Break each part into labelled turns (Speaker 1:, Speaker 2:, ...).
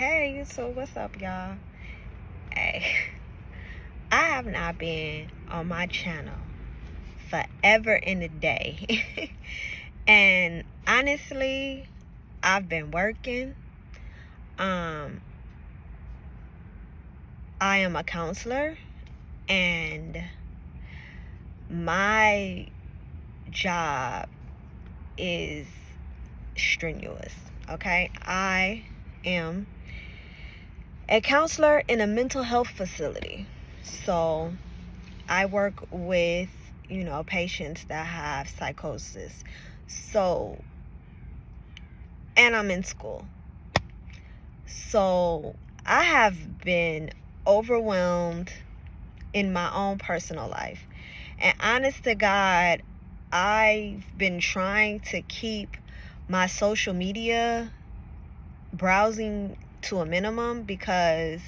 Speaker 1: Hey, so what's up, y'all? Hey, I have not been on my channel forever in a day. And honestly, I've been working. I am a counselor, and my job is strenuous. Okay, I am a counselor in a mental health facility. So I work with, patients that have psychosis. So, and I'm in school. So I have been overwhelmed in my own personal life. And honest to God, I've been trying to keep my social media browsing to a minimum because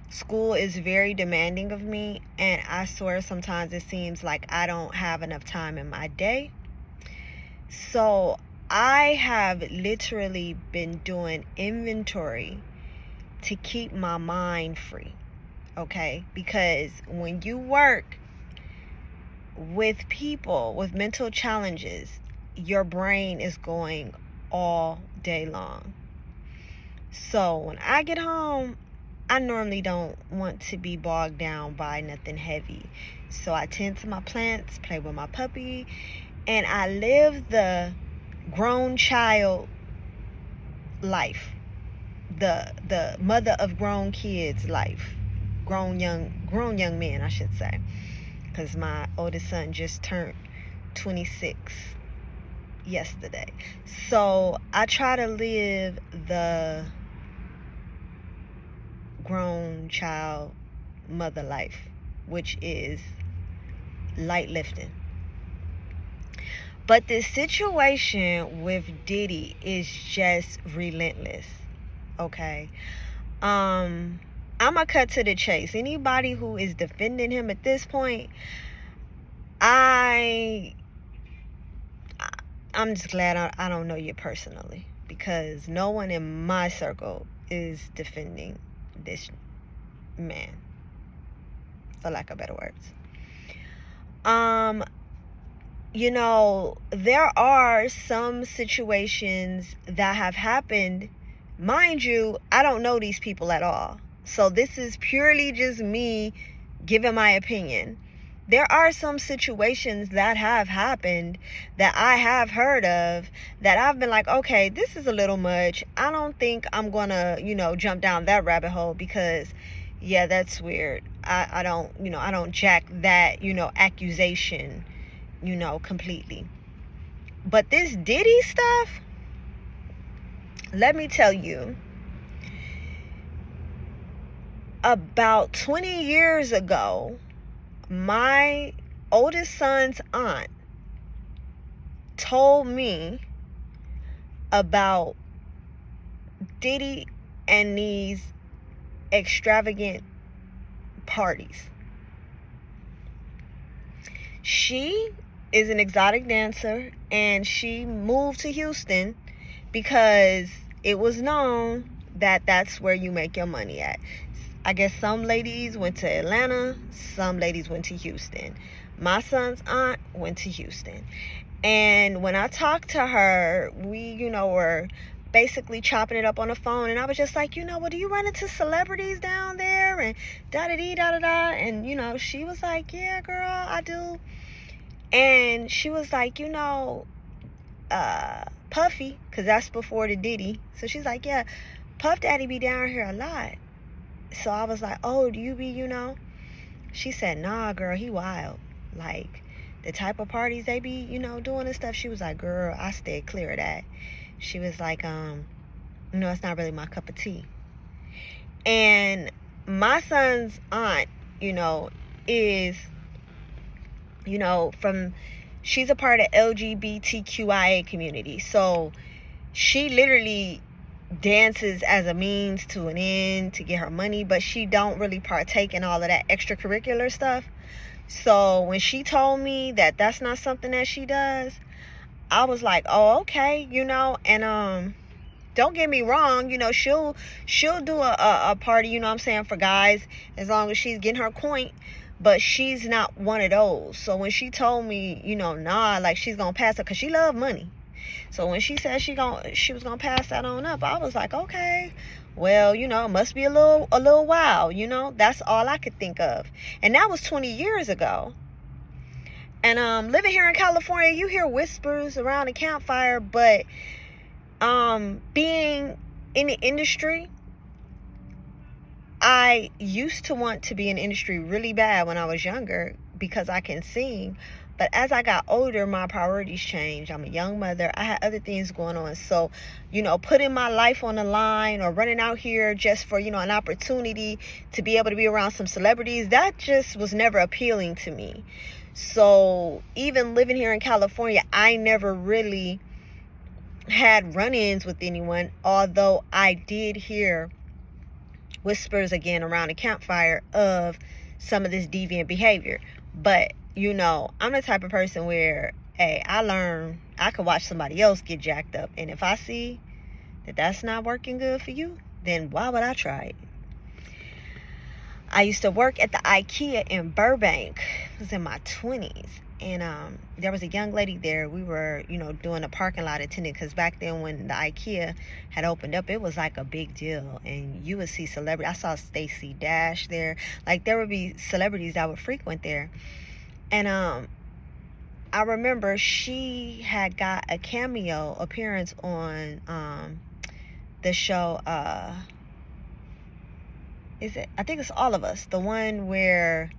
Speaker 1: school is very demanding of me, and I swear sometimes it seems like I don't have enough time in my day. So I have literally been doing inventory to keep my mind free, okay? Because when you work with people with mental challenges, your brain is going all day long. So when I get home, I normally don't want to be bogged down by nothing heavy. So I tend to my plants, play with my puppy, and I live the grown child life. The mother of grown kids life. Grown young men, I should say. Because my oldest son just turned 26 yesterday. So I try to live the grown child mother life, which is light lifting. But this situation with Diddy is just relentless. Okay. I'm gonna cut to the chase. Anybody who is defending him at this point, I'm just glad I don't know you personally, because no one in my circle is defending this man, for lack of better words. There are some situations that have happened. Mind you, I don't know these people at all. So this is purely just me giving my opinion. There are some situations that have happened that I have heard of that I've been like, okay, this is a little much. I don't think I'm gonna, jump down that rabbit hole because, yeah, that's weird. I don't jack that, accusation, completely. But this Diddy stuff, let me tell you, about 20 years ago, my oldest son's aunt told me about Diddy and these extravagant parties. She is an exotic dancer, and she moved to Houston because it was known that that's where you make your money at. I guess some ladies went to Atlanta, some ladies went to Houston. My son's aunt went to Houston. And when I talked to her, we, were basically chopping it up on the phone. And I was just like, well, do you run into celebrities down there? And da-da-dee, da-da-da. And, she was like, yeah, girl, I do. And she was like, Puffy, because that's before the Diddy. So she's like, yeah, Puff Daddy be down here a lot. So I was like, oh, do you be, She said, nah, girl, he wild. Like, the type of parties they be, doing and stuff. She was like, girl, I stayed clear of that. She was like, it's not really my cup of tea. And my son's aunt, is, she's a part of LGBTQIA community. So she literally dances as a means to an end to get her money, but she don't really partake in all of that extracurricular stuff. So when she told me that that's not something that she does, I was like, oh, okay, and don't get me wrong, she'll do a party, you know what I'm saying, for guys, as long as she's getting her coin. But she's not one of those. So when she told me, nah, like she's gonna pass it, because she loved money. So when she said she was gonna pass that on up, I was like, okay, well, it must be a little while, that's all I could think of. And that was 20 years ago. And living here in California, you hear whispers around the campfire, but being in the industry, I used to want to be in the industry really bad when I was younger because I can sing. But as I got older, my priorities changed. I'm a young mother. I had other things going on. So, putting my life on the line or running out here just for, an opportunity to be able to be around some celebrities, that just was never appealing to me. So even living here in California, I never really had run-ins with anyone, although I did hear whispers again around the campfire of some of this deviant behavior. But I'm the type of person where, hey, I could watch somebody else get jacked up, and if I see that that's not working good for you, then why would I try it? I used to work at the IKEA in Burbank. It was in my 20s. And there was a young lady there. We were, doing a parking lot attendant, because back then when the IKEA had opened up, it was like a big deal. And you would see celebrities. I saw Stacey Dash there. Like, there would be celebrities that would frequent there. And I remember she had got a cameo appearance on the show, I think it's All of Us, the one where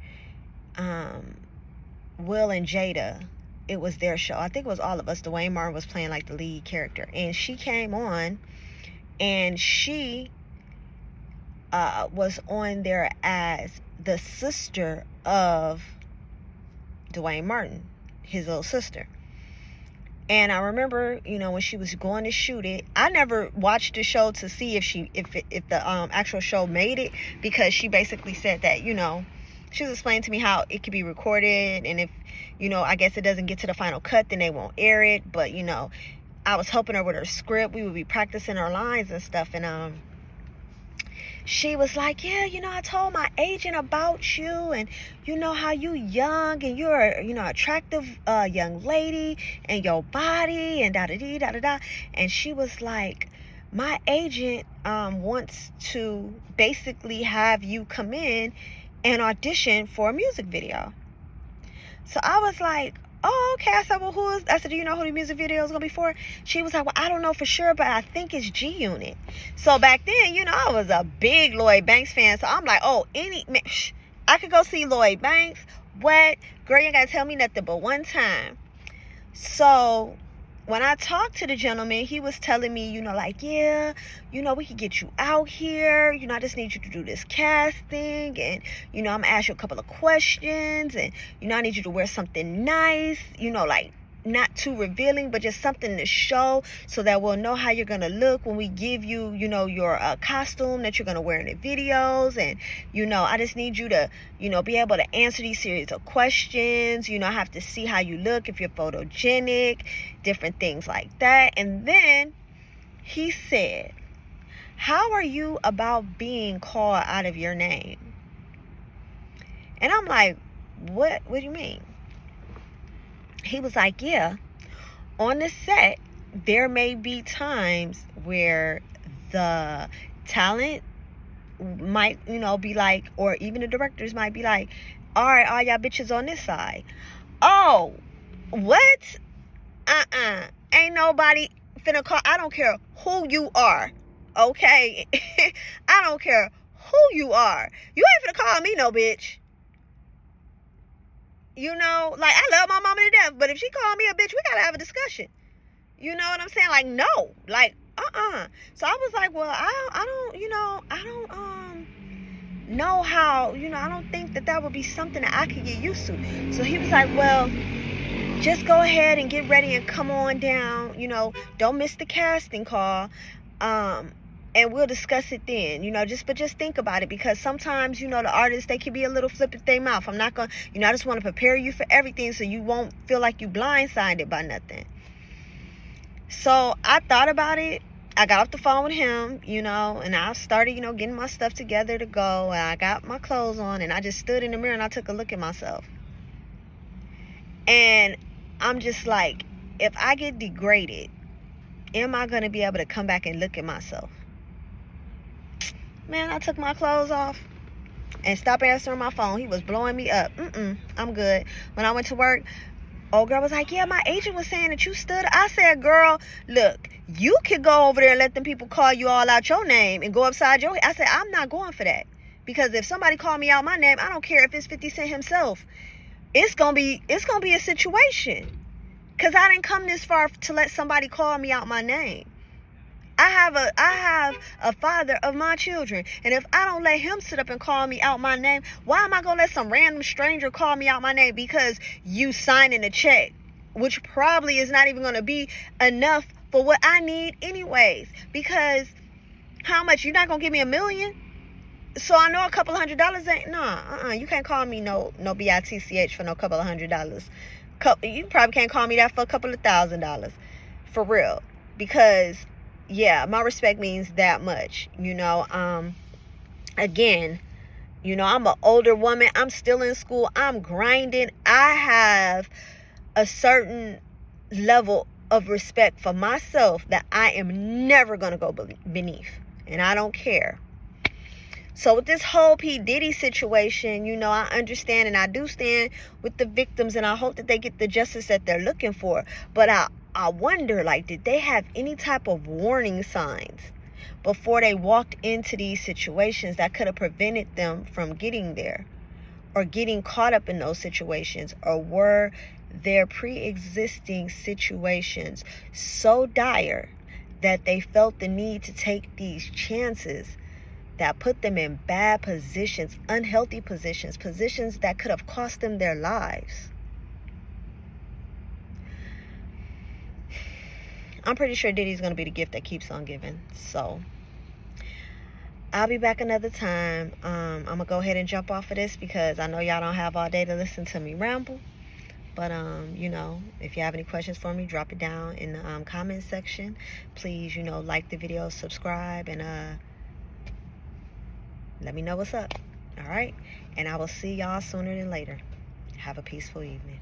Speaker 1: Will and Jada, it was their show. I think it was All of Us. Dwayne Martin was playing like the lead character, and she came on, and she was on there as the sister of Dwayne Martin, his little sister. And I remember, when she was going to shoot it, I never watched the show to see if the actual show made it, because she basically said that, she was explaining to me how it could be recorded, and if, I guess it doesn't get to the final cut, then they won't air it. But, I was helping her with her script. We would be practicing our lines and stuff, and she was like, yeah, I told my agent about you, and how you young, and you're attractive young lady, and your body, and da-da-dee, da-da-da. And she was like, my agent wants to basically have you come in and audition for a music video. So I was like, oh, okay. I said, well, I said, do you know who the music video is going to be for? She was like, well, I don't know for sure, but I think it's G Unit. So back then, I was a big Lloyd Banks fan. So I'm like, oh, I could go see Lloyd Banks. What? Girl, you ain't got to tell me nothing but one time. So when I talked to the gentleman, he was telling me, yeah, we could get you out here. I just need you to do this casting. And, I'm going to ask you a couple of questions. And, I need you to wear something nice, like not too revealing, but just something to show so that we'll know how you're going to look when we give you, your costume that you're going to wear in the videos. And, I just need you to, be able to answer these series of questions. I have to see how you look, if you're photogenic, different things like that. And then he said, how are you about being called out of your name? And I'm like, what do you mean? He was like, yeah, on the set, there may be times where the talent might, be like, or even the directors might be like, all right, all y'all bitches on this side. Oh, what? Ain't nobody finna call. I don't care who you are, okay? I don't care who you are. You ain't finna call me no bitch. Like, I love my mama to death, but if she called me a bitch, we gotta have a discussion. You know what I'm saying? Like, no. Like, So I was like, well, I don't know how, I don't think that would be something that I could get used to. So he was like, well, just go ahead and get ready and come on down. Don't miss the casting call. And we'll discuss it then, just think about it, because sometimes, the artists, they can be a little flip at their mouth. I'm not going to, I just want to prepare you for everything so you won't feel like you blindsided by nothing. So I thought about it. I got off the phone with him, and I started, getting my stuff together to go. And I got my clothes on, and I just stood in the mirror and I took a look at myself. And I'm just like, if I get degraded, am I going to be able to come back and look at myself? Man, I took my clothes off and stopped answering my phone. He was blowing me up. I'm good. When I went to work, old girl was like, yeah, my agent was saying that you stood. I said, girl, look, you could go over there and let them people call you all out your name and go upside your head. I said, I'm not going for that. Because if somebody called me out my name, I don't care if it's 50 Cent himself. It's gonna be a situation. Because I didn't come this far to let somebody call me out my name. I have a father of my children. And if I don't let him sit up and call me out my name, why am I going to let some random stranger call me out my name because you signing a check, which probably is not even going to be enough for what I need anyways? Because how much? You're not going to give me $1 million? So I know a couple $100 ain't, you can't call me no BITCH for no couple $100. You probably can't call me that for a couple of $1,000. For real. Because yeah, my respect means that much. Again, I'm an older woman. I'm still in school. I'm grinding. I have a certain level of respect for myself that I am never going to go beneath. And I don't care. So with this whole P. Diddy situation, I understand and I do stand with the victims, and I hope that they get the justice that they're looking for. But I wonder, did they have any type of warning signs before they walked into these situations that could have prevented them from getting there or getting caught up in those situations? Or were their pre-existing situations so dire that they felt the need to take these chances that put them in bad positions, unhealthy positions that could have cost them their lives? I'm pretty sure Diddy's going to be the gift that keeps on giving. So I'll be back another time. I'm going to go ahead and jump off of this because I know y'all don't have all day to listen to me ramble. But, if you have any questions for me, drop it down in the comment section. Please, like the video, subscribe, and let me know what's up. All right? And I will see y'all sooner than later. Have a peaceful evening.